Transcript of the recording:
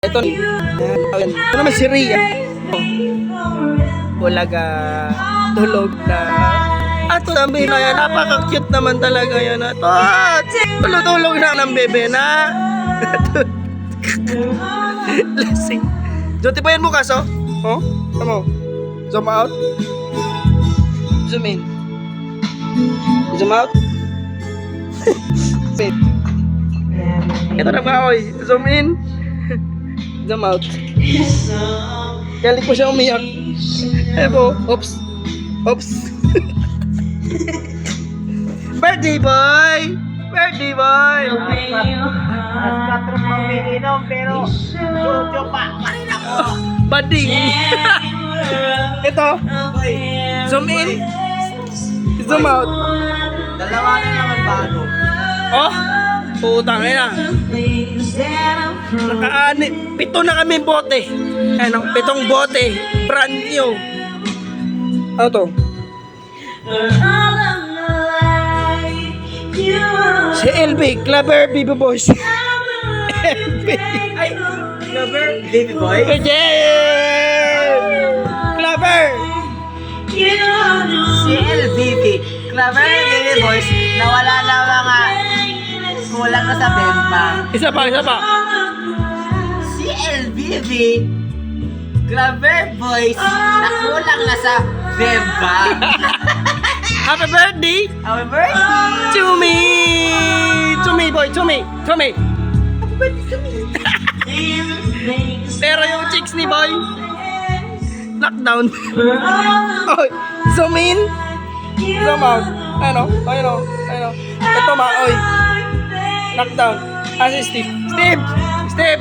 Ito. Ayan. Ito naman si Ria. Bulaga. Tulog na. Ato namin na yan. Napaka-cute naman talaga yan. Ato. Tulog na ng bebe na. Lasing. Joti pa yan mo kaso? Oh? Tama. Zoom out. Zoom in. Zoom out. Zoom in. Ito na ba, oy? Zoom in. Zoom out. Galing ko siya umiyak. Ebo. Oops. Oops. Birthday boy! Birthday boy! Alas 4 pa umiinom pero chucho pa. Kanina ko. Bading! Ito. Zoom in. Zoom out. Dalawa na naman bago. Oh! Putang ina. Pito na kami bote. Ano? 7 bote. Brand new. Ano to? Si LB, Clever Baby Boys. LB. Ay, Clever Baby Boy. Yeah! Clever! Si LBB. Clever Baby Boys. Nawala na mga kulang na sa bemba. Isa pa. Si LBB. Clever Boys. Nakulang na sa bemba. Happy birthday Happy birthday! to me! To me, boy. To me. Happy birthday to me! Pero yung chicks ni boy, lockdown. Oy, zoom in. Zoom out. Ano? Ito ma, oy. Lockdown. Si Steve. Steve!